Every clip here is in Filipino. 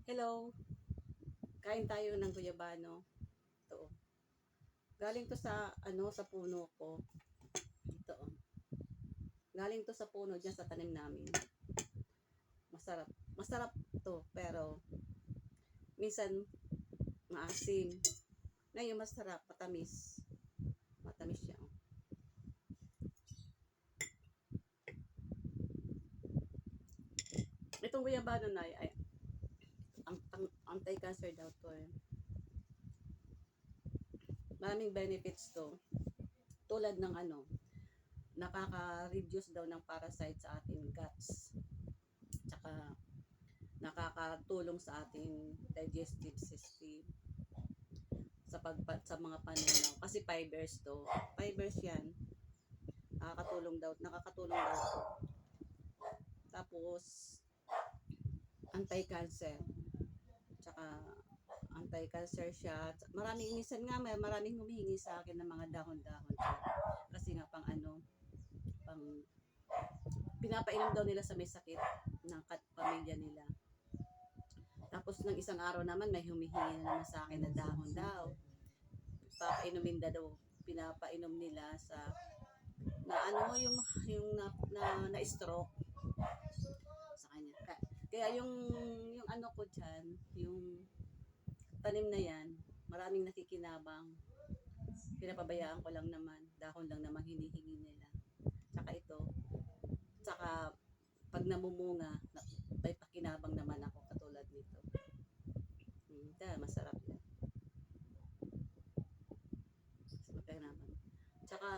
Hello, kain tayo ng guyabano. Ito. Galing to sa sa puno ko. Ito. Galing to sa puno diyan sa tanim namin. Masarap. Masarap to, pero minsan maasim. Ngayon masarap, matamis. Matamis siya. Itong guyabano na ay ang anti-cancer daw to eh. Maraming benefits to. Tulad ng nakaka-reduce daw ng parasite sa ating guts. Tsaka nakakatulong sa ating digestive system sa mga panunaw kasi fibers to. Fibers 'yan. Nakakatulong daw. Tapos anti-cancer. Tsaka anti-cancer siya. Maraming humihingi sa akin ng mga dahon-dahon. Kasi nga pang pinapainom daw nila sa may sakit ng pamilya nila. Tapos ng isang araw naman may humihingi na naman sa akin na dahon daw. Pinapainom nila sa na stroke sa kanya. Kaya yung ko diyan, yung tanim na yan, maraming nakikinabang. Pinapabayaan ko lang naman, dahon lang naman hinihingi nila. Tsaka ito, tsaka pag namumunga, may pakinabang naman ako katulad nito. Masarap yan. Pakinabang. Tsaka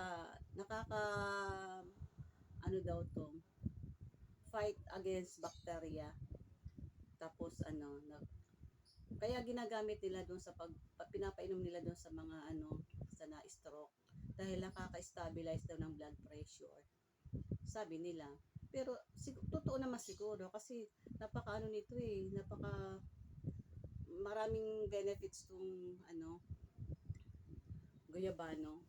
daw to, fight against bacteria. Tapos kaya ginagamit nila doon sa pinapainom nila doon sa mga sa na-stroke dahil nakaka-stabilize daw ng blood pressure. Sabi nila. Pero totoo naman siguro kasi nito maraming benefits tong guyabano.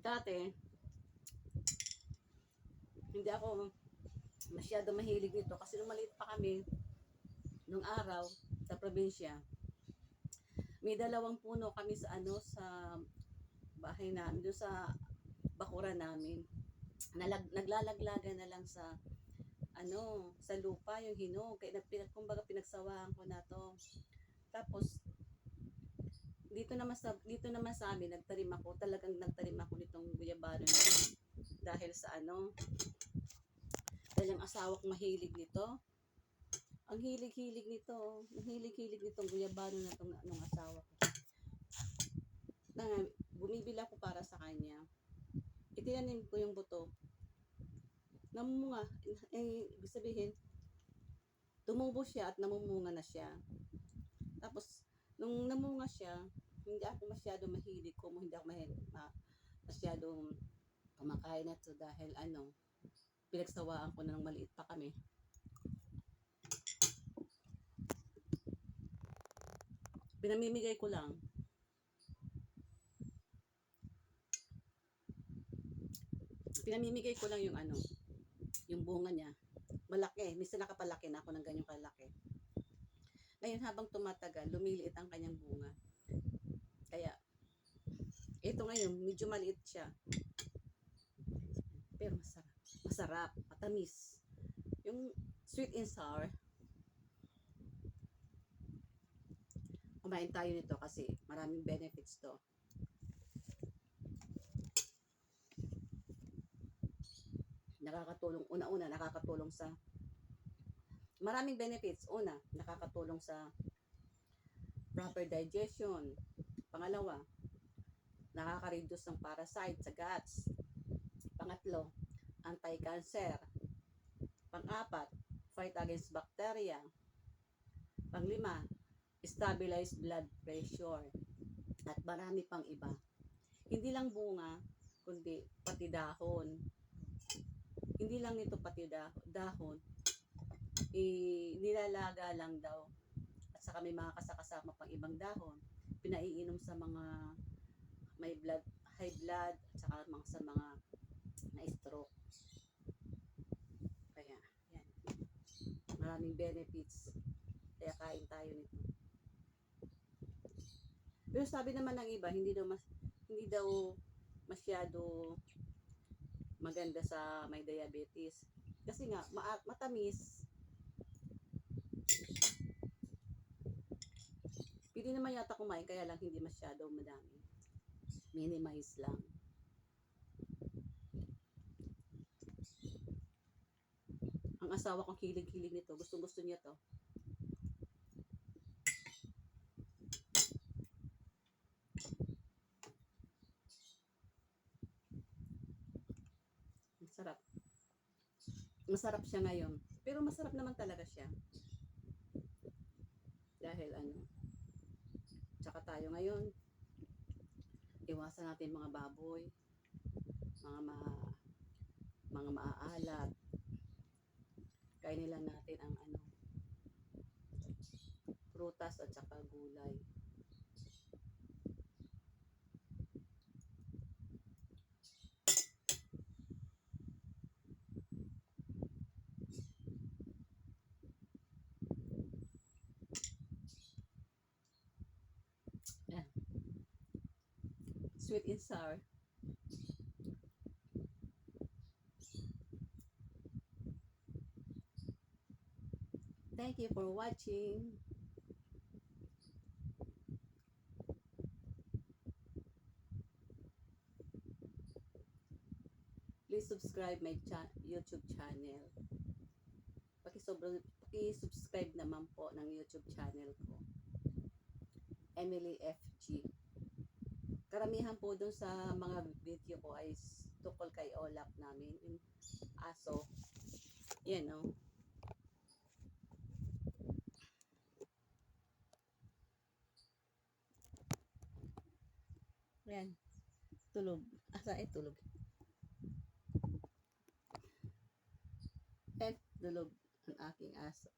Dati, hindi ako masyado mahilig nito kasi nung maliit pa kami, nung araw, sa probinsya, may 2 puno kami sa bahay namin, doon sa bakuran namin. Naglalaglagan na lang sa sa lupa yung hinog. Kaya kumbaga pinagsawaan ko na to. Tapos dito naman sa amin nagtanim ako nitong guyabano na dahil sa dahil ang asawa ko mahilig nito. Ang hilig-hilig nitong guyabano na itong nung asawa ko. Bumibili ako para sa kanya. Itinanim ko yung buto. Namumunga. Ibig sabihin, tumubo siya at namumunga na siya. Tapos, nung namunga siya, hindi ako masyado mahilig masyadong kumakain na to dahil pinagsawaan ko na ng maliit pa kami. Pinamimigay ko lang. Yung bunga niya. Malaki. Minsan nakapalaki na ako ng ganyang kalaki. Ngayon habang tumatagal, lumiliit ang kanyang bunga. Kaya, ito ngayon, medyo maliit siya. Pero masarap. Masarap. Matamis. Yung sweet and sour. Kumain tayo nito kasi maraming benefits to. Nakakatulong sa maraming benefits. Nakakatulong sa proper digestion. Pangalawa, nakaka-reduce ng parasite sa guts. Pangatlo, anti-cancer. Pang-apat, fight against bacteria. Panglima, stabilize blood pressure. At marami pang iba. Hindi lang bunga, kundi pati dahon. Hindi lang nito pati dahon. Nilalaga lang daw. At saka may mga kasakasama pang ibang dahon. pinaiinom sa mga may blood, high blood, at saka sa mga na-stroke. Kaya, yan. Maraming benefits. Kaya kain tayo nito. Pero sabi naman ng iba, hindi daw masyado maganda sa may diabetes. Kasi nga, matamis. Pili naman yata kumain, kaya lang hindi masyado madami. Minimize lang. Ang asawa kong hilig-hilig nito. Gusto niya to. Masarap. Masarap siya ngayon. Pero masarap naman talaga siya. Dahil tsaka tayo ngayon, iwasan natin mga baboy, mga maaalat. Kainin lang natin ang prutas at saka gulay. Yan. Sweet and sour. Thank you for watching. Please subscribe my YouTube channel. Paki-subscribe naman po ng YouTube channel ko. Emily FG. Karamihan po dun sa mga video ko ay tukol kay Olap namin. Yung aso. Yan o. Yan. Tulog. Asa ay tulog. Tulog ang aking aso.